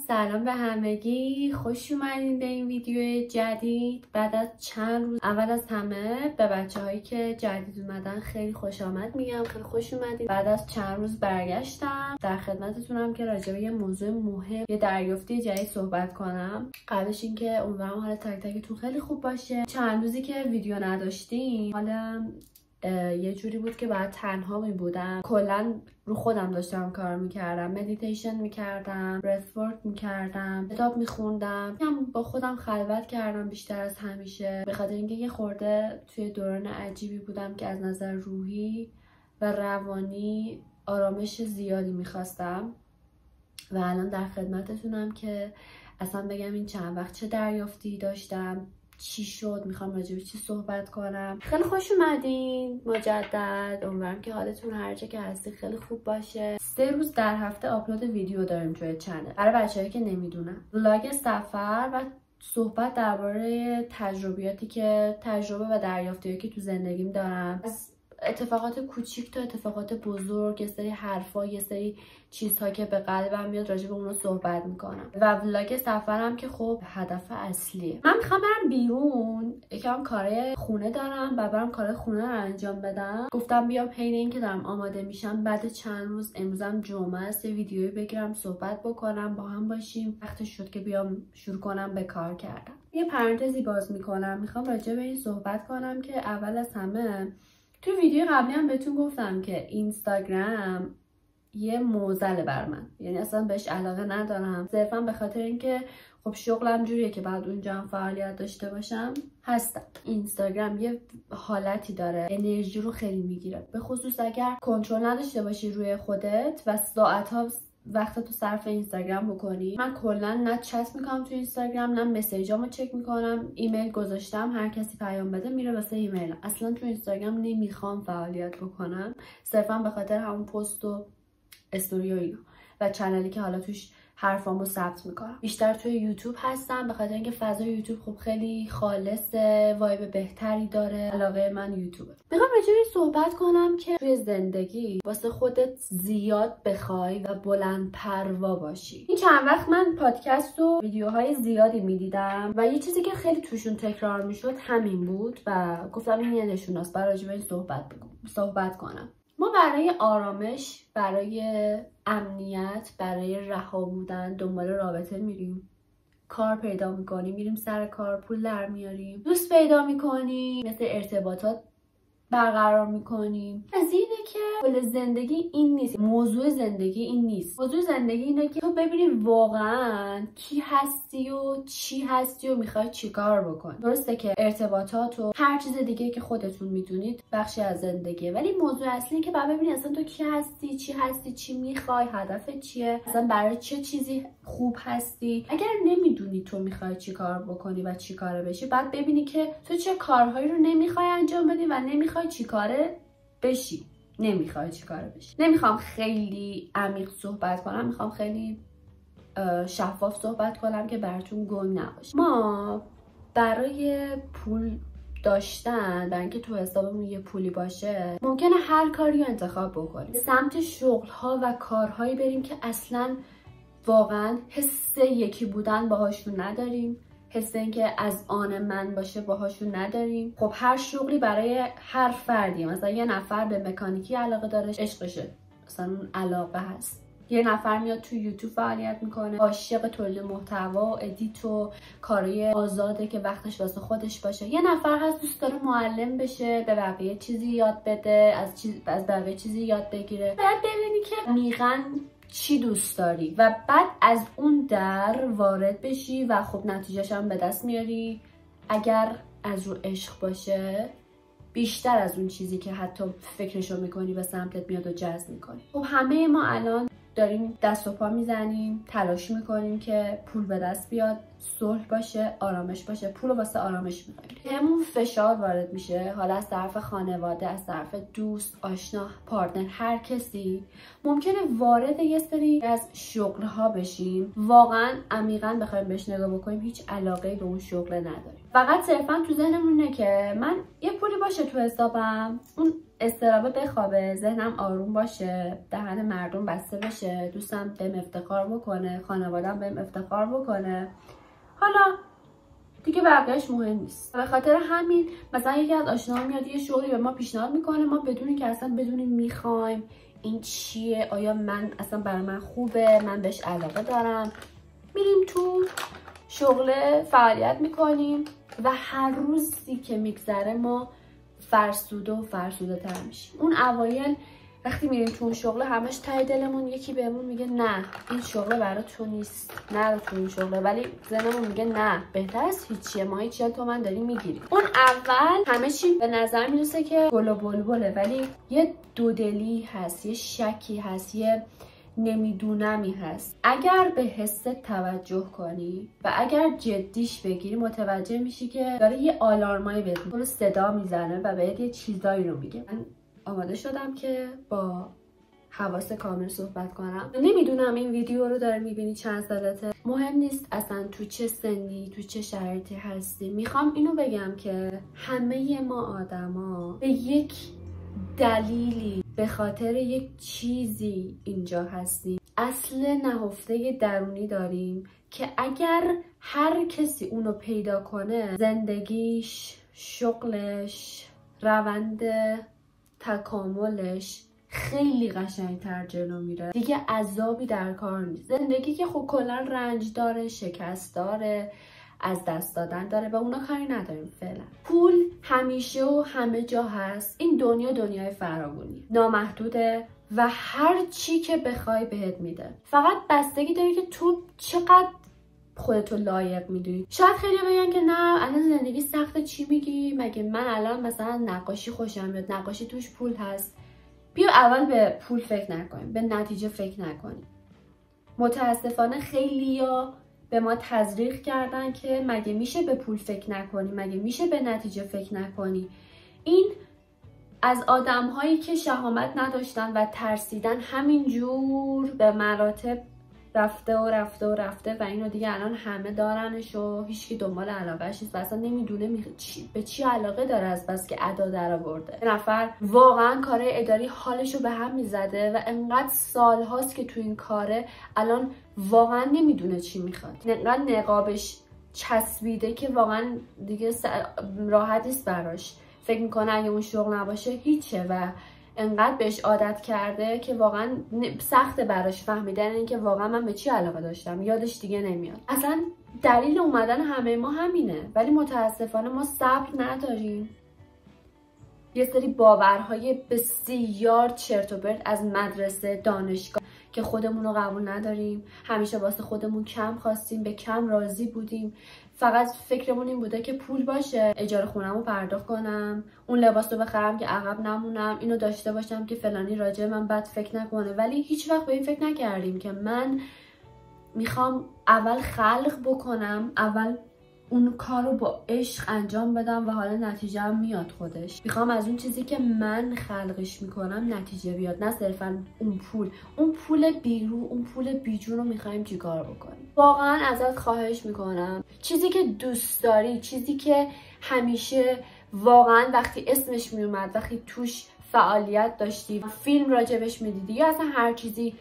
سلام به همگی، خوش اومدین به این ویدیو جدید. بعد از چند روز، اول از همه به بچه هایی که جدید اومدن خیلی خوش آمد میگم، خیلی خوش اومدین. بعد از چند روز برگشتم در خدمتتونم که راجع به یه موضوع مهم، یه دریافتی جدید صحبت کنم. قبلش اینکه امیدوارم حال تک تکتون خیلی خوب باشه. چند روزی که ویدیو نداشتیم حالم یه جوری بود که بعد تنها می بودم. کلا رو خودم داشتم کار میکردم، مدیتیشن میکردم، برث ورک میکردم، کتاب میخوندم، هم با خودم خلوت کردم بیشتر از همیشه، به خاطر اینکه یه خورده توی دوران عجیبی بودم که از نظر روحی و روانی آرامش زیادی میخواستم و الان در خدمتتونم که اصلا بگم این چند وقت چه دریافتی داشتم، چی شد، میخوام راجع به چی صحبت کنم. خیلی خوش اومدین مجدد. امیدوارم که حالتون هر جا که هستی خیلی خوب باشه. 3 روز در هفته آپلود ویدیو داریم توی چنل. برای بچه‌هایی که نمیدونن، ولاگ سفر و صحبت درباره تجربه و دریافتی‌هایی که تو زندگیم دارم، از اتفاقات کوچیک تا اتفاقات بزرگ، یه سری حرفا، یه سری چیزها که به قلبم میاد راجع به اون رو صحبت میکنم. و ولاگ سفرم که خب هدف اصلیه. من میخوام برم بیرون، یکم کارهای خونه دارم و برم کارهای خونه رو انجام بدم. گفتم بیام حین این که دارم آماده میشم بعد چند روز، امروزم جمعه است، یه ویدیویی بگیرم صحبت بکنم، با هم باشیم. وقتش شد که بیام شروع کنم به کار کردن. یه پرانتزی باز میکنم، میخوام راجع به این صحبت کنم که اول از همه تو ویدیو قبلی هم بهتون گفتم که اینستاگرام یه معضله بر من، یعنی اصلا بهش علاقه ندارم، صرفا به خاطر اینکه خب شغلم جوریه که بعد اونجا هم فعالیت داشته باشم هستم. اینستاگرام یه حالتی داره، انرژی رو خیلی میگیره، به خصوص اگر کنترل نداشته باشی روی خودت و ساعت‌ها وقت تو صرف اینستاگرام بکنی. من کلا نه چت میکنم تو اینستاگرام، نه مسیجامو چک میکنم. ایمیل گذاشتم، هر کسی پیام بده میره واسه ایمیل. اصلا تو اینستاگرام نمیخوام فعالیت بکنم، صرفا به خاطر همون پست و استوری و اینا و چنلی که حالا توش حرفامو ثبت میکنم. بیشتر توی یوتیوب هستم به خاطر اینکه فضای یوتیوب خب خیلی خالصه، وایب بهتری داره. علاقه من یوتیوبه. میخوام راجع به صحبت کنم که توی زندگی واسه خودت زیاد بخوای و بلند پروا باشی. این چند وقت من پادکست و ویدیوهای زیادی میدیدم و یه چیزی که خیلی توشون تکرار میشد همین بود و گفتم این یه نشوناست برای راجع به این صحبت کنم. ما برای آرامش، برای امنیت، برای رها بودن دنبال رابطه میریم، کار پیدا میکنیم، میریم سر کار، پول در میاریم، دوست پیدا میکنیم، مثل ارتباطات برقرار میکنیم. از اینه که کل زندگی این نیست، موضوع زندگی این نیست. موضوع زندگی اینه که تو ببینی واقعا کی هستی و چی هستی و میخوای چیکار بکنی. درسته که ارتباطات و هر چیز دیگه که خودتون میدونید بخشی از زندگیه، ولی موضوع اصلی اینه که بعد ببینی اصلا تو کی هستی، چی میخوای، هدفت چیه، اصلا برای چه چیزی خوب هستی. اگر نمیدونی تو میخوای چیکار بکنی و چیکاره بشی، بعد ببینی که تو چه کارهایی رو نمیخوای انجام بدی و نمیخوای چیکاره بشی. نمیخوام خیلی عمیق صحبت کنم، میخوام خیلی شفاف صحبت کنم که براتون گنگ نباشه. ما برای پول داشتن، برای اینکه تو حسابمون یه پولی باشه، ممکنه هر کاری رو انتخاب بکنیم، سمت شغل‌ها و کارهایی بریم که اصلاً واقعاً حس یکی بودن باهاشون نداریم، حس اینکه از آن من باشه باهاشون نداریم. خب هر شغلی برای هر فردی، مثلا یه نفر به مکانیکی علاقه داره، عشقشه، مثلا اون علاقه هست. یه نفر میاد تو یوتیوب فعالیت میکنه، عاشق تولید محتوا و ادیت و کارهای آزاده که وقتش واسه خودش باشه. یه نفر هست دوست داره معلم بشه، به بقیه چیزی یاد بده، از بقیه چیزی یاد بگیره. باید ببینی که عمیقاً چی دوست داری و بعد از اون در وارد بشی و خب نتیجهش هم به دست میاری. اگر از رو عشق باشه، بیشتر از اون چیزی که حتی فکرشو میکنی به سمتت میاد و جذب میکنی. خب همه ما الان داریم دست و پا میزنیم، تلاش میکنیم که پول به دست بیاد، صلح باشه، آرامش باشه. پول رو واسه آرامش میکنیم. همون فشار وارد میشه، حالا از طرف خانواده، از طرف دوست، آشنا، پارتنر، هر کسی. ممکنه وارد یه سری از شغل‌ها بشیم، واقعا عمیقاً بخوایم بهش نگاه بکنیم هیچ علاقه‌ای به اون شغل نداریم. فقط صرفا تو ذهنمون اینه که من یه پولی باشه تو حسابم، اون استرابه بخوابه، ذهنم آروم باشه، دهن مردم بسته بشه، دوستم بهم افتخار بکنه، خانوادم بهم افتخار بکنه، حالا دیگه بقیه‌اش مهم نیست. به خاطر همین مثلا یکی از آشناها میاد یه شغلی به ما پیشنهاد میکنه، ما بدون اینکه اصلا بدونیم میخوایم این چیه، آیا من اصلا برای من خوبه، من بهش علاقه دارم، میریم تو شغل، فعالیت میکنیم و هر روزی که میگذره ما فرسوده و فرسوده تر میشیم. اون اوایل وقتی میریم تو اون شغل همش ته دلمون یکی بهمون میگه نه این شغل برای تو نیست، نرو تو این شغل، ولی ذهنمون میگه نه بهتر از هیچیه، ما هیچی تو من داریم میگیریم. اون اول همه چی به نظر میرسه که گل و بلبله، ولی یه دودلی هست، یه شکی هست، یه نمیدونمی هست. اگر به حست توجه کنی و اگر جدیش بگیری متوجه میشی که داره یه آلارمایی بهت رو صدا میزنه و بهت یه چیزایی رو میگه. من آماده شدم که با حواس کامل صحبت کنم. نمیدونم این ویدیو رو داره میبینی چند سالته، مهم نیست اصلا تو چه سنی، تو چه شرایطی هستی. میخوام اینو بگم که همه ما آدما به یک دلیلی، به خاطر یک چیزی اینجا هستیم. اصل نهفته درونی داریم که اگر هر کسی اونو پیدا کنه، زندگیش، شغلش، روند تکاملش خیلی قشنگتر جلو میره. دیگه عذابی در کار نیست. زندگی که خب کلا رنج داره، شکست داره، از دست دادن داره و اونا کاری نداریم فعلا. پول همیشه و همه جا هست. این دنیا دنیای فراوانی، نامحدوده و هر چی که بخوای بهت میده. فقط بستگی داره که تو چقدر خودتو لایق میدونی. شاید خیلی بگن که نه الان زندگی سخته، چی میگی؟ مگه من الان مثلا نقاشی خوشم میاد، نقاشی توش پول هست. بیا اول به پول فکر نکنیم، به نتیجه فکر نکنیم. متاسفانه خیلیا به ما تزریق کردن که مگه میشه به پول فکر نکنی، مگه میشه به نتیجه فکر نکنی. این از آدم هایی که شهامت نداشتن و ترسیدن همینجور به مراتب رفته و رفته و رفته و اینو دیگه الان همه دارنش و هیچکی دنبال علاقهش نیست و اصلا نمیدونه به چی علاقه داره، از بس که ادا در آورده. یه نفر واقعا کار اداری حالشو به هم میزده و انقدر سال هاست که تو این کاره، الان واقعا نمیدونه چی میخواد، انقدر نقابش چسبیده که واقعا دیگه راحت نیست براش. فکر میکنه اگه اون شغل نباشه هیچه و انقدر بهش عادت کرده که واقعا سخته براش فهمیدن این که واقعا من به چی علاقه داشتم، یادش دیگه نمیاد. اصلا دلیل اومدن همه ما همینه، ولی متاسفانه ما صبر نداریم. یه سری باورهای بسیار چرت و پرت از مدرسه، دانشگاه که خودمون رو قبول نداریم، همیشه واسه خودمون کم خواستیم، به کم راضی بودیم، فقط فکرمون این بوده که پول باشه، اجاره خونه‌مو پرداخت کنم، اون لباس رو بخرم که عقب نمونم، اینو داشته باشم که فلانی راجع من بد فکر نکنه. ولی هیچ وقت به این فکر نکردیم که من میخوام اول خلق بکنم، اول اون کار رو با عشق انجام بدم و حالا نتیجه هم میاد خودش. میخوام از اون چیزی که من خلقش میکنم نتیجه بیاد، نه صرفا اون پول بیرو، اون پول بیجون رو میخوایم چیکار بکنیم. واقعا ازت خواهش میکنم چیزی که دوست داری، چیزی که همیشه واقعا وقتی اسمش میومد، وقتی توش فعالیت داشتی، فیلم راجبش میدیدی یا اصلا هر چیزی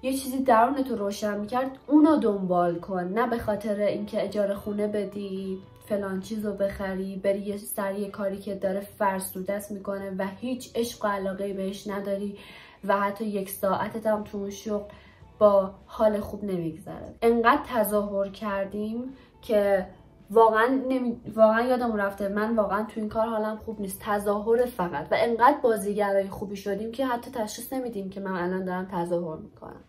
یه چیزی درونتو روشن میکرد، اونو دنبال کن. نه به خاطر اینکه اجاره خونه بدی، فلان چیزو بخری، بری یه سری کاری که داره فرسودت میکنه و هیچ عشق و علاقه بهش نداری و حتی یک ساعتت هم تو اون شغل با حال خوب نمیگذره. انقدر تظاهر کردیم که واقعا یادم رفته من واقعا تو این کار حالم خوب نیست، تظاهر فقط. و انقدر بازیگرای خوبی شدیم که حتی تشخیص نمیدیم که من الان دارم تظاهر میکنم.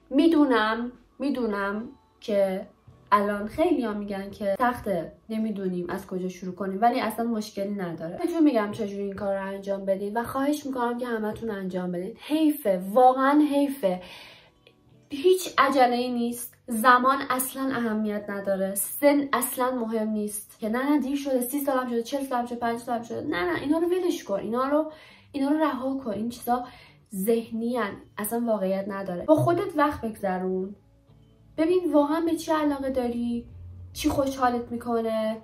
میدونم که الان خیلی ها میگن که سخته، نمیدونیم از کجا شروع کنیم، ولی اصلا مشکلی نداره. بهتون میگم چجوری این کار رو انجام بدین و خواهش میکنم که همتون انجام بدین. حیفه، واقعا حیفه. هیچ عجله‌ای نیست، زمان اصلا اهمیت نداره، سن اصلا مهم نیست که نه دیر شده، 30 سالم شده، 40 سالم شده، 50 سالم شده. نه اینا رو ولش کن، اینا رو رها کن. این چیزا ذهنی ان، اصلا واقعیت نداره. با خودت وقت بگذرون، ببین واقعا به چی علاقه داری، چی خوشحالت میکنه،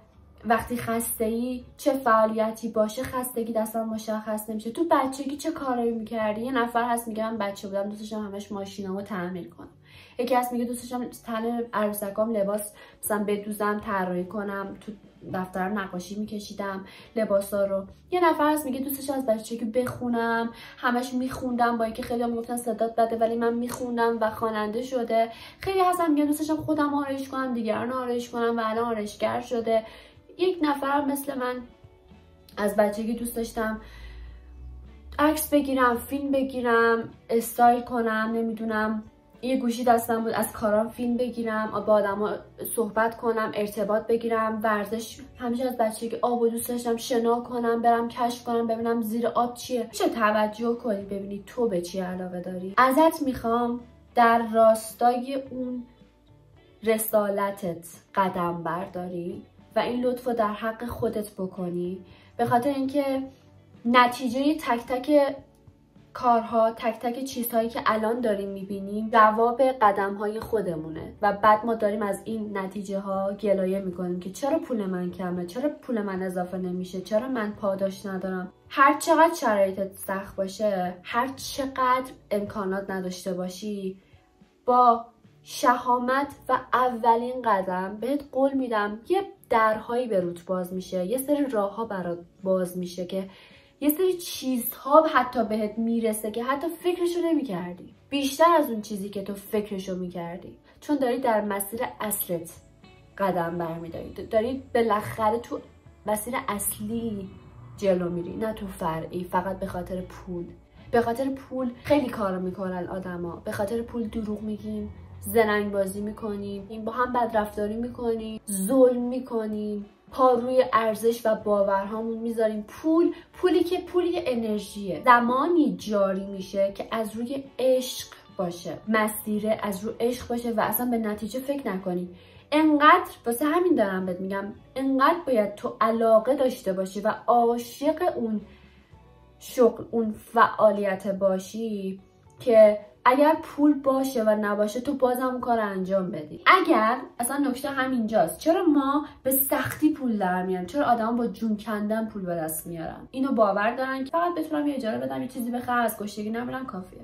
وقتی خسته‌ای چه فعالیتی باشه خستگی اصلا مشخص نمیشه. تو بچگی چه کارایی میکردی؟ یه نفر هست میگه من بچه بودم دوست داشتم همش ماشینامو تعمیر کنم. یکی هست میگه دوست داشتم تن عروسکام لباس مثلا بدوزم، طراحی کنم، تو دفتر نقاشی میکشیدم لباسا رو. یه نفر هست میگه دوست داشتم از بچگی بخونم، همش میخوندم، با اینکه خیلی‌ها میگفتن صدات بده ولی من میخوندم و خواننده شده. خیلی هستن میگن دوست داشتم خودم آرایش کنم، دیگران آرایش کنم و الان آرایشگر شده. یک نفر مثل من از بچگی دوست داشتم عکس بگیرم، فیلم بگیرم، استایل کنم، نمیدونم یه گوشی دستم بود از کارام فیلم بگیرم، با آدما صحبت کنم، ارتباط بگیرم، ورزش همیشه از بچگی آبو دوست داشتم، شنا کنم، برم کشف کنم ببینم زیر آب چیه. میشه توجه کنی ببینی تو به چی علاقه داری. ازت میخوام در راستای اون رسالتت قدم برداری و این لطفو در حق خودت بکنی، به خاطر اینکه نتیجه تک تک کارها، تک تک چیزهایی که الان داریم میبینیم جواب قدمهای خودمونه و بعد ما داریم از این نتیجه ها گلایه میکنیم که چرا پول من کمه، چرا پول من اضافه نمیشه، چرا من پاداش ندارم. هر چقدر شرایطت سخت باشه، هر چقدر امکانات نداشته باشی، با شهامت و اولین قدم بهت قول میدم یه درهایی به روت باز میشه، یه سری راهها برات باز میشه که یه سری چیزها حتی بهت میرسه که حتی فکرشو نمیکردی، بیشتر از اون چیزی که تو فکرشو میکردی، چون داری در مسیر اصلت قدم برمیداری، داری بالاخره تو مسیر اصلی جلو میری، نه تو فرعی فقط به خاطر پول. به خاطر پول خیلی کارا میکنن آدما، به خاطر پول دروغ میگیم، زرنگ بازی میکنیم، با هم بدرفتاری میکنیم، ظلم میکنیم، پا روی ارزش و باورهامون میذاریم. پولی که پولی انرژیه، زمانی جاری میشه که از روی عشق باشه، مسیره از روی عشق باشه و اصلا به نتیجه فکر نکنی. انقدر واسه همین دارم بهت میگم انقدر باید تو علاقه داشته باشی و عاشق اون شغل، اون فعالیت باشی که اگر پول باشه و نباشه تو بازم اون کار انجام بدی. اگر اصلا نکته همینجاست، چرا ما به سختی پول در میاریم، چرا آدم با جون کندن پول به دست میارن؟ اینو باور دارن که فقط بتونم یه اجاره بدم، یه چیزی بخرم، از گشتگی نمیرم کافیه.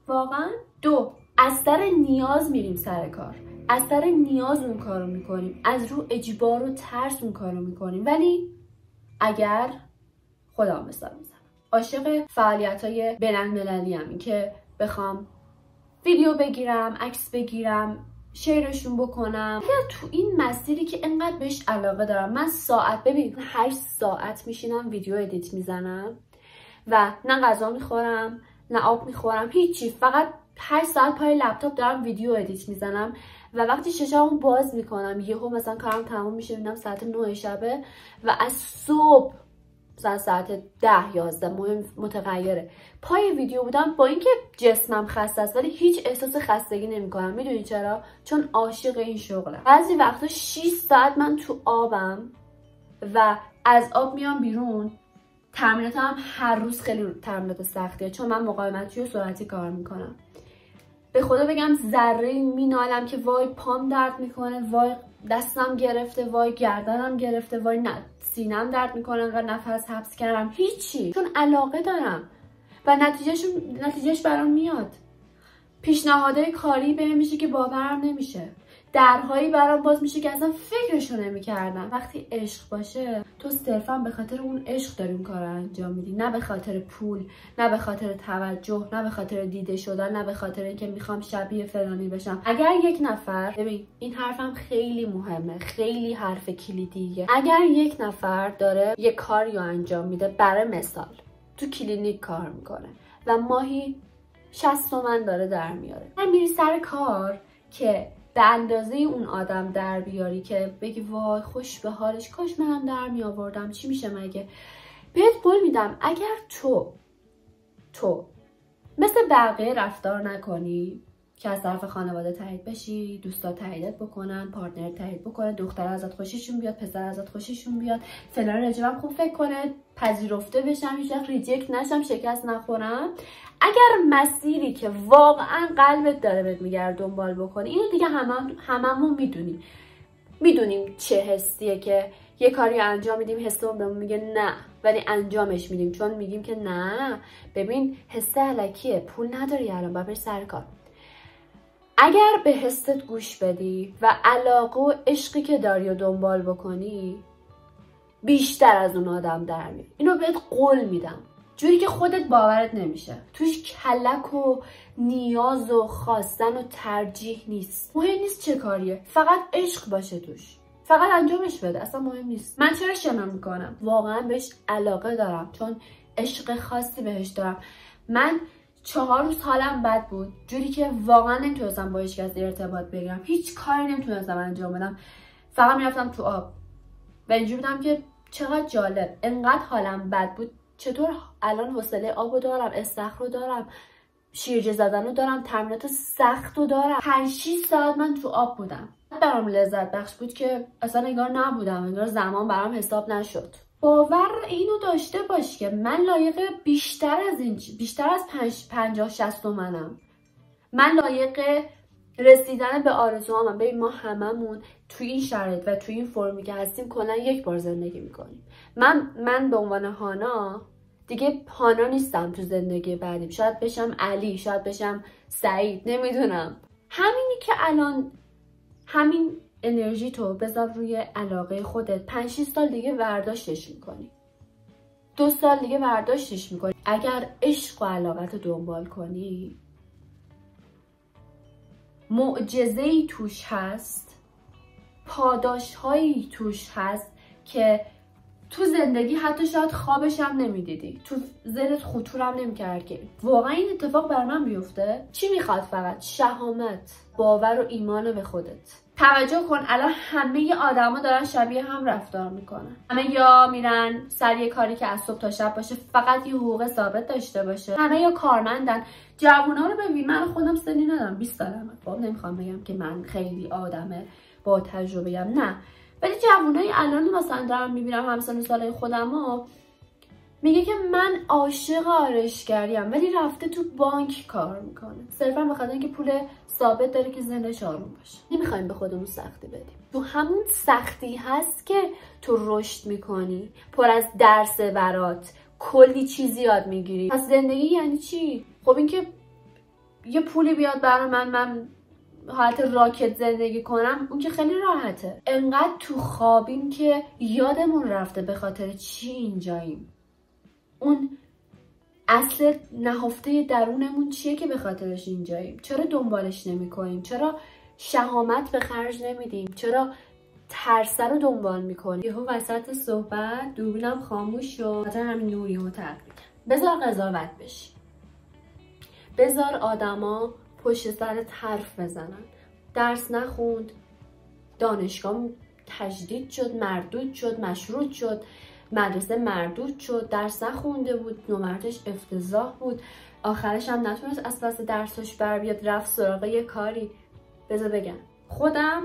واقعا دو، از سر نیاز میریم سر کار، از سر نیاز اون کارو میکنیم، از رو اجبار و ترس اون کارو میکنیم. ولی اگر خودم مثال میزنم، عاشق فعالیت‌های بین‌المللی ام، این که بخوام ویدیو بگیرم، عکس بگیرم، شیرشون بکنم، تو این مسیری که انقدر بهش علاقه دارم. من ببین 8 ساعت میشینم ویدیو ادیت میزنم و نه غذا میخورم نه آب میخورم، هیچی، فقط 8 ساعت پای لپتاپ دارم ویدیو ادیت میزنم و وقتی ششمو باز میکنم یهو مثلا کارم تموم میشه، میبینم ساعت 9 شبه و از صبح مثلا ساعت 10-11 متغیره پای ویدیو بودم، با اینکه جسمم خسته است ولی هیچ احساس خستگی نمیکنم. میدونی چرا؟ چون عاشق این شغلم. بعضی وقتا 6 ساعت من تو آبم و از آب میام بیرون. تمریناتم هر روز خیلی تمرینات سختیه چون من مقاومتی و سرعتی کار میکنم. به خدا بگم ذره مینالم که وای پام درد میکنه، وای دستم گرفته، وای گردنم گرفته، وای سینم درد میکنه و نفس حبس کردم. هیچی، چون علاقه دارم و نتیجهش برام میاد. پیشنهادهای کاری بهم میشه که باورم نمیشه، درهایی برام باز میشه که اصلا فکرشو نمیکردم. وقتی عشق باشه تو صرفا به خاطر اون عشق داری اون کار رو انجام میدی، نه به خاطر پول، نه به خاطر توجه، نه به خاطر دیده شدن، نه به خاطر اینکه میخوام شبیه فلانی بشم. اگر یک نفر، ببین این حرفم خیلی مهمه، خیلی حرف کلیدیه، اگر یک نفر داره یک کاری رو انجام میده، برای مثال تو کلینیک کار میکنه و ماهی 60 تومن داره در میاره، من میری سر کار که به اندازه اون آدم در بیاری که بگی وای خوش به حالش، کاش منم در می آوردم، چی میشه مگه؟ بهت قول میدم اگر تو مثل بقیه رفتار نکنی که از طرف خانواده تایید بشی، دوستا تاییدت بکنن، پارتنر تایید بکنه، دختر ازت خوششون بیاد، پسر ازت خوششون بیاد، فلان راجبم خوب فکر کنه، پذیرفته بشم، هیچ وقت ریجکت نشم، شکست نخورم. اگر مسیری که واقعا قلبت داره بهت میگه دنبال بکنی، اینو دیگه هممون میدونیم، میدونیم چه حسیه که یه کاری انجام میدیم حسمون بهمون میگه نه ولی انجامش میدیم، چون میگیم که نه ببین حس الکیه، پول نداری الان باید بری سر کار. اگر به حست گوش بدی و علاقه و عشقی که داری و دنبال بکنی بیشتر از اون آدم در میاری. اینو بهت قول میدم، جوری که خودت باورت نمیشه. توش کلک و نیاز و خواستن و ترجیح نیست. مهم نیست چه کاریه، فقط عشق باشه توش، فقط انجامش بده، اصلا مهم نیست. من چرا شنا میکنم؟ واقعا بهش علاقه دارم، چون عشق خاصی بهش دارم. من 4 روز حالم بد بود، جوری که واقعا نمیتونستم با هیچ کس ارتباط بگیرم، هیچ کاری نمیتونستم انجام بدم، فقط میرفتم تو آب و اینجوری بودم که چقدر جالب، انقدر حالم بد بود چطور الان حوصله آبو دارم، استخر رو دارم، شیرجه زدن رو دارم، تمرینات سخت رو دارم. 5-6 ساعت من تو آب بودم. برام لذت بخش بود که اصلا انگار نبودم، انگار زمان برام حساب نشد. باور اینو داشته باش که من لایق بیشتر از 50-60 تومنم. من لایق رسیدن به آرزوهامم. ببین ما هممون توی این شرایط و توی این فرمی که هستیم کلا یک بار زندگی میکنیم. من به عنوان هانا دیگه هانا نیستم تو زندگی بعدیم. شاید بشم علی، شاید بشم سعید، نمیدونم. همینی که الان همین انرژی تو بذار روی علاقه خودت. 5-6 سال دیگه برداشتش میکنی، 2 سال دیگه برداشتش میکنی. اگر عشق و علاقت دنبال کنی معجزه‌ای توش هست، پاداش‌هایی توش هست که تو زندگی حتی شاید خوابش هم نمیدیدی، تو ذهنت خطورم نمیکرد که واقعا این اتفاق بر من بیفته. چی میخواد؟ فقط شهامت، باور و ایمان به خودت. توجه کن الان همه آدما دارن شبیه هم رفتار میکنن. همه یا میرن سر یه کاری که از صبح تا شب باشه، فقط یه حقوق ثابت داشته باشه. همه یا کارمندن. جوونا رو ببین، من خودم سنی ندارم، 20 سالمه. خب نمیخوام بگم که من خیلی آدم با تجربه ام، نه، ولی جوونای الان مثلا دارم میبینم همسن سالای خودمو، میگه که من عاشق آرایشگریم ولی رفته تو بانک کار میکنه، صرفا به خاطر اینکه پول ثابت داره که ذهنش آروم باشه. نمیخوایم به خودمون سختی بدیم. تو همون سختی هست که تو رشد میکنی، پر از درس برات، کلی چیز یاد میگیری. پس زندگی یعنی چی؟ خب اینکه یه پولی بیاد برای من حالت راکت زندگی کنم، اون که خیلی راحته. انقدر تو خوابیم که یادمون رفته به خاطر چی اینجاییم. اون اصل نهفته درونمون چیه که به خاطرش اینجاییم؟ چرا دنبالش نمی کنیم؟ چرا شهامت به خرج نمیدیم؟ چرا ترسه رو دنبال میکنیم؟ یهو وسط صحبت دوربینم خاموش شد، خاطر همین نوریو تقریبا. بذار قضاوت بشی، بذار آدما پشت سرت حرف بزنن. درس نخوند، دانشگاه تجدید شد، مردود شد، مشروط شد، مدرسه مردود شد، درس نخونده بود، نمراتش افتضاح بود، آخرش هم نتونست از پس درسش بر بیاد، رفت سراغ یه کاری. بذار بگم خودم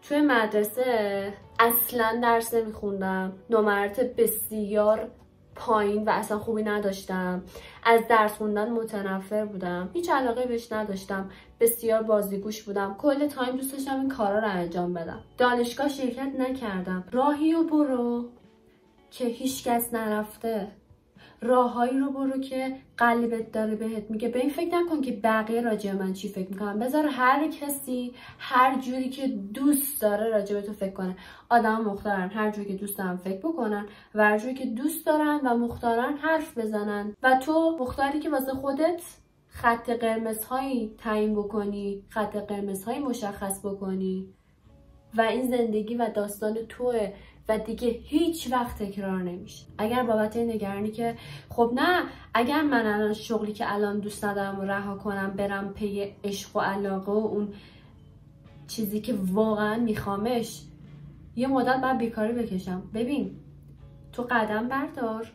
توی مدرسه اصلا درس نمیخوندم، نمرات بسیار پایین و اصلا خوبی نداشتم، از درس خوندن متنفر بودم، هیچ علاقه بهش نداشتم، بسیار بازیگوش بودم، کل تایم دوست داشتم این کارا رو انجام بدم. دانشگاه شرکت نکردم. راهی رو برو که هیچ کس نرفته، راههایی رو برو که قلبت داره بهت میگه. به این فکر نکن که بقیه راجع من چی فکر میکنن. بذار هر کسی هر جوری که دوست داره راجع به تو فکر کنه. آدم مختارن هر جوری که دوست دارن فکر بکنن و هر جوری که دوست دارن و مختارن حرف بزنن، و تو مختاری که واسه خودت خط قرمزهایی تعیین بکنی، خط قرمزهایی مشخص بکنی و این زندگی و داستان توه و دیگه هیچ وقت تکرار نمیشه. اگر بابت این نگرانی که خب نه، اگر من الان شغلی که الان دوست ندارم و رها کنم برم پی عشق و علاقه و اون چیزی که واقعا میخوامش، یه مدت بعد بیکاری بکشم. ببین تو قدم بردار،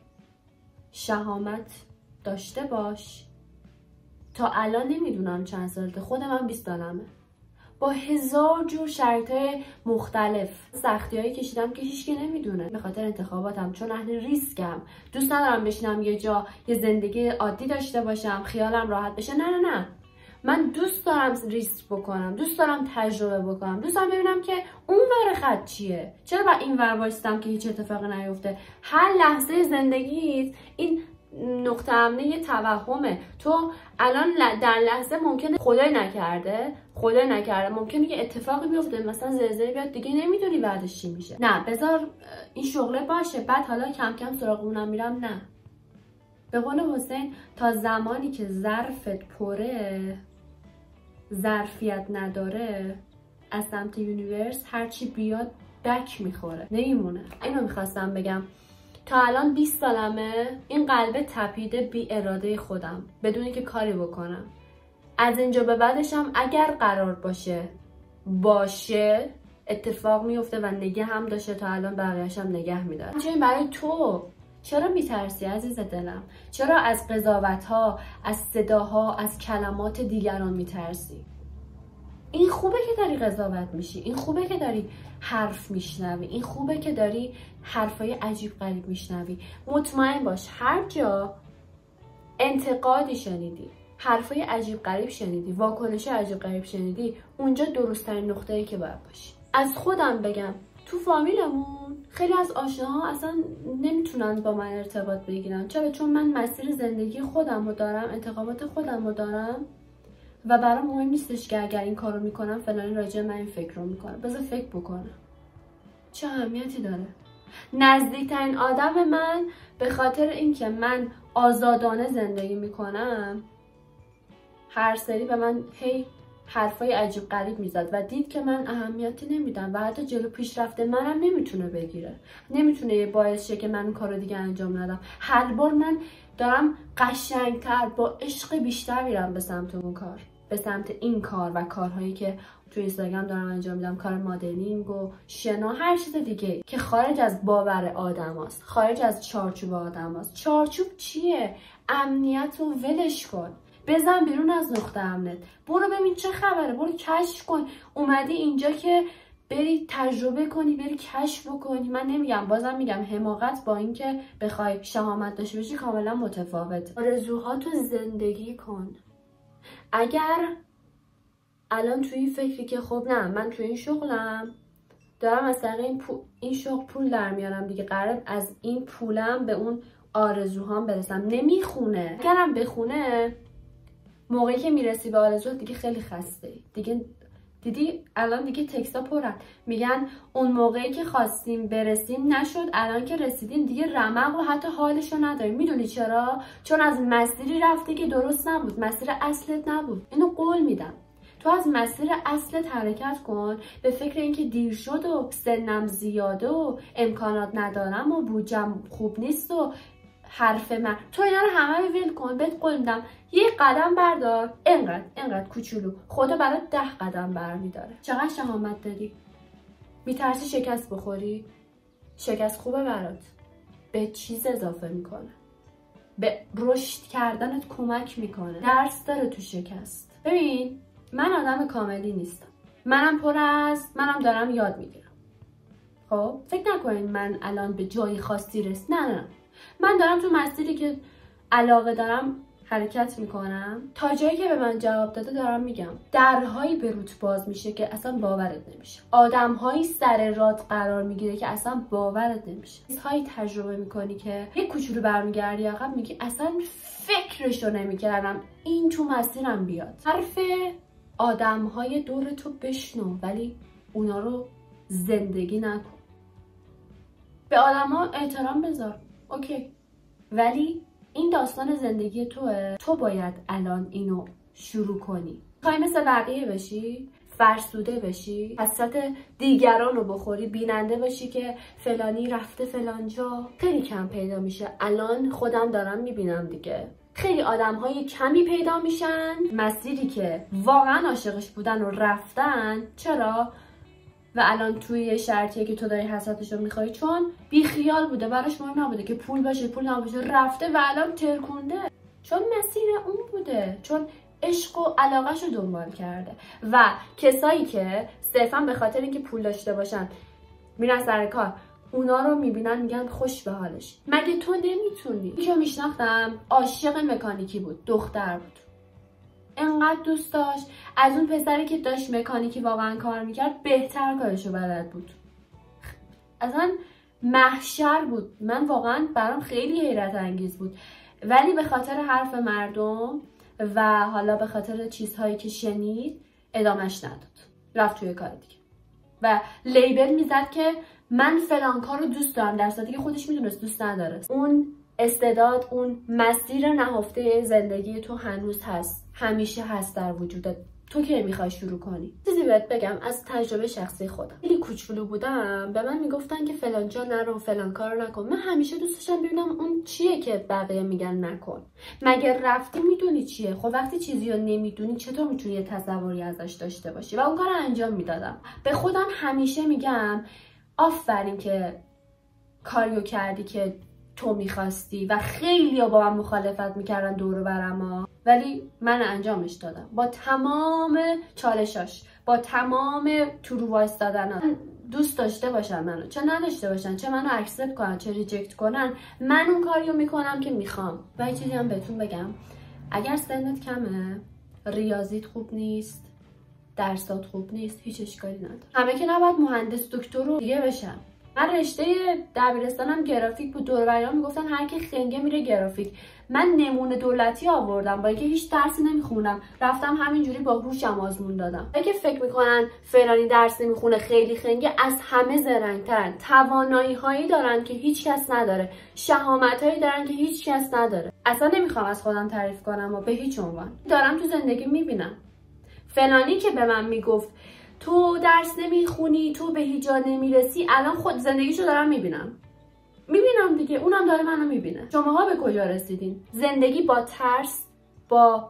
شهامت داشته باش. تا الان نمیدونم چند سالته، خود من 20 سالمه، با 1000 جور شرایط مختلف سختی‌هایی کشیدم که هیچکی نمیدونه. به خاطر انتخاباتم، چون اهل ریسکم، دوست ندارم بشینم یه جا یه زندگی عادی داشته باشم خیالم راحت بشه. نه، من دوست دارم ریسک بکنم، دوست دارم تجربه بکنم، دوست دارم ببینم که اون ور خط چیه. چرا با این ور وایستم که هیچ اتفاقی نیفته؟ هر لحظه زندگیت این نقطه امنه توهمه. تو الان در لحظه ممکنه خدای نکرده ممکنه یه اتفاقی بیفته، مثلا زلزله بیاد، دیگه نمیدونی بعدش چی میشه. نه بذار این شغله باشه، بعد حالا کم کم سراغ اونم میرم. نه، به قول حسین تا زمانی که ظرفت پره، ظرفیت نداره، از سمت یونیورس هرچی بیاد بک میخوره، نمیمونه. اینو میخواستم بگم. تا الان 20 سالمه این قلبه تپیده بی اراده خودم بدون که کاری بکنم. از اینجا به بعدشم اگر قرار باشه اتفاق میفته و نگه هم داشته، تا الان بقیه‌شم نگه میداره. چون برای تو چرا میترسی عزیز دلم؟ چرا از قضاوت‌ها، از صداها، از کلمات دیگران میترسی؟ این خوبه که داری قضاوت میشی، این خوبه که داری حرف میشنوی، این خوبه که داری حرفای عجیب غریب میشنوی. مطمئن باش هر جا انتقادی شنیدی، حرفای عجیب غریب شنیدی، واکنش عجیب غریب شنیدی، اونجا درست‌ترین نقطه‌ای که باید باشی. از خودم بگم، تو فامیلمون خیلی از آشناها اصلا نمیتونن با من ارتباط بگیرن. چون من مسیر زندگی خودم رو دارم، انتخابات خودم رو دارم و برام مهم نیستش که اگر این کارو میکنم فلانی راجع من این فکر رو میکنه. بذار فکر بکنم، چه اهمیتی داره؟ نزدیکترین آدم من به خاطر اینکه من آزادانه زندگی میکنم هر سری به من هی حرفای عجیب غریب میزد و دید که من اهمیتی نمیدم و حتی جلو پیشرفت منم نمیتونه بگیره، نمیتونه باعث شه که من اون کارو دیگه انجام ندم. هر بار من دارم قشنگتر با عشق بیشتر میرم به سمت اون کار، به سمت این کار و کارهایی که تو اینستاگرام دارم انجام میدم، کار مدلینگ و شنا، هر چیز دیگه که خارج از باور آدماست، خارج از چارچوب آدماست. چارچوب چیه؟ امنیت رو ولش کن، بزن بیرون از نقطه امنت، برو ببین چه خبره، برو کشف کن. اومدی اینجا که بری تجربه کنی، بری کشف بکنی. من نمیگم، بازم میگم حماقت با اینکه بخوای شهامت داشته باشی کاملا متفاوت. آرزوهاتو زندگی کن. اگر الان توی این فکری که خب نه من توی این شغلم دارم از طریق این شغل پول در میارم دیگه، قراره از این پولم به اون آرزوهام برسم، نمیخونه. اگرم بخونه موقعی که میرسی به آرزوات دیگه خیلی خسته دیگه. دیدی الان دیگه تکستا پرن میگن اون موقعی که خواستیم برسیم نشد، الان که رسیدیم دیگه رمق و حتی حالشو نداریم. میدونی چرا؟ چون از مسیری رفته که درست نبود، مسیر اصلت نبود. اینو قول میدم، تو از مسیر اصلت حرکت کن. به فکر اینکه دیر شد و سنم زیاده و امکانات ندارم و بودجم خوب نیست و حرف من، تو اینا رو همه رو ول کن. بهت قول میدم یه قدم بردار، اینقدر کوچولو، خدا برات 10 قدم برمیداره. چقدر شهامت داری؟ میترسی شکست بخوری؟ شکست خوبه برات، به چیز اضافه میکنه، به رشد کردنت کمک میکنه، درس داره تو شکست. ببین من آدم کاملی نیستم، منم دارم یاد میگیرم. خب فکر نکنین من الان به جایی خاصی نه، من دارم تو مسیری که علاقه دارم حرکت میکنم. تا جایی که به من جواب داده دارم میگم. درهایی به روت باز میشه که اصلا باورت نمیشه، آدمهایی سر رات قرار میگیره که اصلا باورت نمیشه، چیزهایی تجربه میکنی که یک کوچولو برمیگردی عقب میگی اصلا فکرشو نمیکردم این تو مسیرم بیاد. حرف آدمهای دور تو بشنو ولی اونا رو زندگی نکن. به آدما احترام بذار، اوکی، ولی این داستان زندگی توه. تو باید الان اینو شروع کنی. میخوای مثل بقیه بشی، فرسوده بشی، حسرت دیگران رو بخوری، بیننده باشی که فلانی رفته فلانجا، خیلی کم پیدا میشه. الان خودم دارم میبینم دیگه، خیلی آدم‌های کمی پیدا میشن مسیری که واقعا عاشقش بودن و رفتن. چرا؟ و الان توی شرطیه که تو داری حسرتش رو میخوای، چون بیخیال بوده، براش مهم نبوده که پول باشه پول نباشه، رفته و الان ترکونده، چون مسیر اون بوده، چون عشق و علاقه‌شو دنبال کرده. و کسایی که صرفا به خاطر اینکه پول داشته باشن میرن سر کار، اونا رو میبینن میگن خوش به حالش. مگه تو نمیتونی؟ که میشناختم عاشق مکانیکی بود، دختر بود، انقدر دوست داشت. از اون پسری که داشت مکانیکی واقعا کار میکرد بهتر کارشو بلد بود. اصلا محشر بود. من واقعا برام خیلی حیرت انگیز بود. ولی به خاطر حرف مردم و حالا به خاطر چیزهایی که شنید ادامش نداد، رفت توی کار دیگه و لیبل میزد که من فلان کار رو دوست دارم، در صورتی که خودش میدونست دوست نداره. اون استعداد، اون مسیر نهفته زندگی تو هنوز هست، همیشه هست در وجودت. تو که میخوای شروع کنی. چیزی بهت بگم از تجربه شخصی خودم. خیلی کوچولو بودم به من میگفتن که فلان جا نرو، فلان کارو نکن. من همیشه دوست داشتم ببینم اون چیه که بقیه میگن نکن. مگه رفتی میدونی چیه؟ خب وقتی چیزی رو نمیدونی چطور میتونی یه تصوری ازش داشته باشی؟ و اون کارو انجام میدادم. به خودم همیشه میگم آفرین که کاریو کردی که تو میخواستی و خیلی‌ها با من مخالفت میکردن دور و برم، ولی من انجامش دادم با تمام چالشاش، با تمام تو رو وایستادن. دوست داشته باشن منو، چه نداشته باشن، چه منو اکسپت کنن چه ریجکت کنن، من اون کاریو میکنم که میخوام. و یه چیزی هم بهتون بگم، اگر سنت کمه، ریاضیت خوب نیست، درسات خوب نیست، هیچ اشکالی نداره. همه که نباید مهندس دکتر رو دیگه بشن. من رشته دبیرستانم گرافیک بود، دور و بریام میگفتن هر کی خنگه میره گرافیک. من نمونه دولتی آوردم با اینکه هیچ درسی نمیخونم، رفتم همینجوری با روشم آزمون دادم. اگه فکر میکنن فلانی درس نمیخونه خیلی خنگه، از همه زرنگ‌ترن، توانایی هایی دارن که هیچ کس نداره، شهامت هایی دارن که هیچ کس نداره. اصلا نمیخوام از خودم تعریف کنم و به هیچ عنوان. دارم تو زندگی میبینم فلانی که به من میگفت تو درس نمیخونی، تو به هیچ جا نمیرسی، الان خود زندگیشو دارم میبینم دیگه. اونم داره منو میبینه. شماها به کجا رسیدین؟ زندگی با ترس، با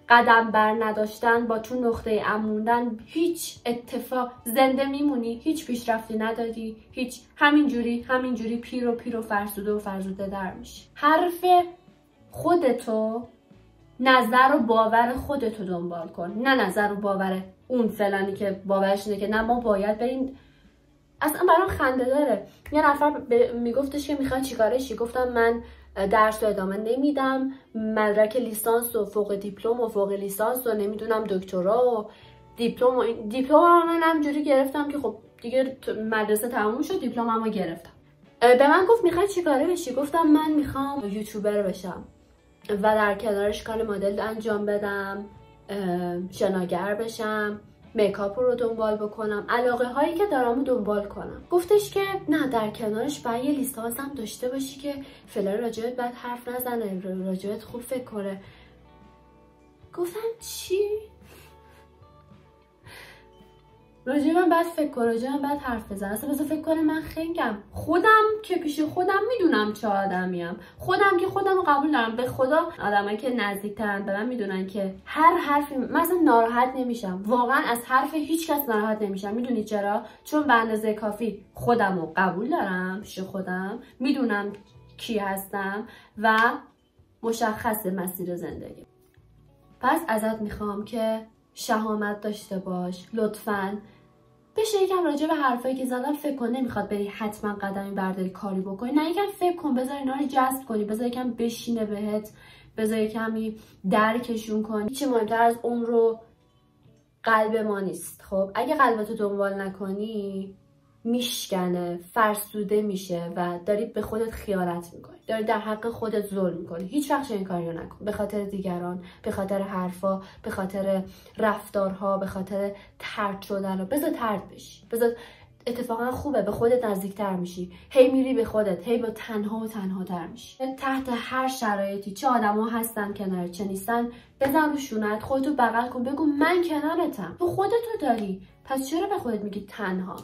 قدم بر نداشتن، با تو نقطه ام موندن، هیچ اتفاق زنده میمونی، هیچ پیشرفتی ندادی، هیچ همینجوری پیر و فرسوده در میشی. حرف خودتو، نظر و باور خودتو دنبال کن، نه نظر و باور اون فلانی که باورش اینه که نه ما باید بریم. اصلا برام خنده داره. یه نفر میگفتش که میخواد چیکارشی، گفتم من درس رو ادامه نمیدم، مدرک لیسانس و فوق دیپلم و فوق لیسانس و نمیدونم دکترا و دیپلم من همجوری گرفتم که خب دیگه مدرسه تموم شد، دیپلممو گرفتم. به من گفت میخوای چیکاره بشی؟ گفتم من میخوام یوتیوبر بشم و در کنارش کار مدل انجام بدم، شناگر بشم، میکاپ رو دنبال بکنم، علاقه هایی که دارم رو دنبال کنم. گفتش که نه، در کنارش باید یه لیسانس هم داشته باشی که فعلا راجبت بد حرف نزنه، راجبت خوب فکر کنه. گفتم چی؟ راجع من بعد فکر کنم، راجع من بعد حرف بزنم، اصلا بذار فکر کنم من خنگم. خودم که پیش خودم میدونم چه آدمیم، خودم که خودم رو قبول دارم. به خدا آدمایی که نزدیکترن به من میدونن که هر حرفی مثلا ناراحت نمیشم، واقعا از حرف هیچ کس ناراحت نمیشم. میدونی چرا؟ چون به اندازه کافی خودم رو قبول دارم، پیش خودم میدونم کی هستم و مشخص مسیر زندگی. پس ازت میخوام که شهامت داشته باش، لطفاً بشه یکم راجع به حرفایی که زدم فکر کن. نمیخواد بری حتما قدمی برداری کاری بکنی، نه، یکم فکر کن، بذار اینا رو جذب کنی، بذار یکم بشینه بهت، بذار یکمی درکشون کنی. هیچ مهمتر از اون رو قلب ما نیست. خب اگه قلبتو دنبال نکنی میشکنه، فرسوده میشه و داری به خودت خیانت میکنی، داری در حق خودت ظلم میکنی. هیچ وقت این کاریو نکن، به خاطر دیگران، به خاطر حرفا، به خاطر رفتارها، به خاطر طرد شدن. بذار طرد بشی، بذار اتفاقا خوبه، به خودت نزدیکتر میشی، هی میری به خودت، هی با تنها تر میشی. تحت هر شرایطی، چه آدما هستن کنار، چه نیستن، بزن رو شونت، خودتو بغل کن، بگو من کنارتم. تو خودتو داری، پس چرا به خودت میگی تنها؟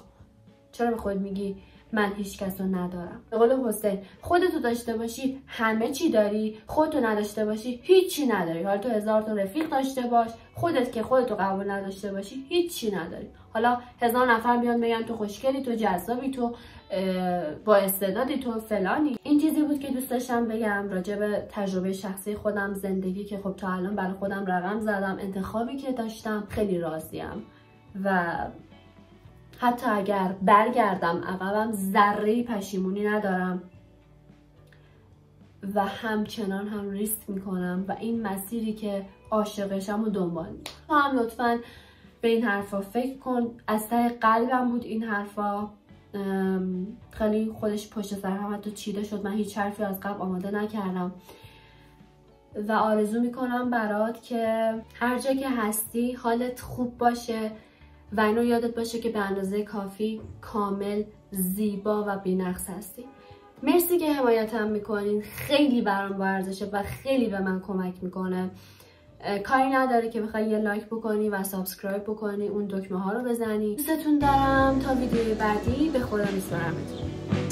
چرا به خودت میگی من هیچ کس رو ندارم؟ به قول حسین، خودتو داشته باشی همه چی داری، خودتو نداشته باشی هیچی نداری. حالا تو 1000 تا رفیق داشته باش، خودت که خودتو قبول نداشته باشی هیچی نداری. حالا 1000 نفر بیان بگن تو خوشگلی، تو جذابی، تو با استعدادی، تو فلانی. این چیزی بود که دوست داشتم بگم راجع به تجربه شخصی خودم، زندگی که خب تا الان برای خودم رقم زدم، انتخابی که داشتم. خیلی راضیم و حتی اگر برگردم عقبم ذره پشیمونی ندارم و همچنان هم ریسک میکنم و این مسیری که عاشقشم و دنبال میکنم. تو هم لطفا به این حرفا فکر کن. از ته قلبم بود این حرفا، خیلی خودش پشت سر هم حتی چیده شد. من هیچ حرفی از قبل آماده نکردم و آرزو میکنم برات که هر جا که هستی حالت خوب باشه و اینو یادت باشه که به اندازه کافی کامل، زیبا و بی‌نقص هستی. مرسی که حمایتم میکنین، خیلی برام با ارزشه و خیلی به من کمک میکنه. کاری نداره که بخوای یه لایک بکنی و سابسکرایب بکنی، اون دکمه ها رو بزنی. دوستتون دارم. تا ویدیوی بعدی به خدا میسپارمتون.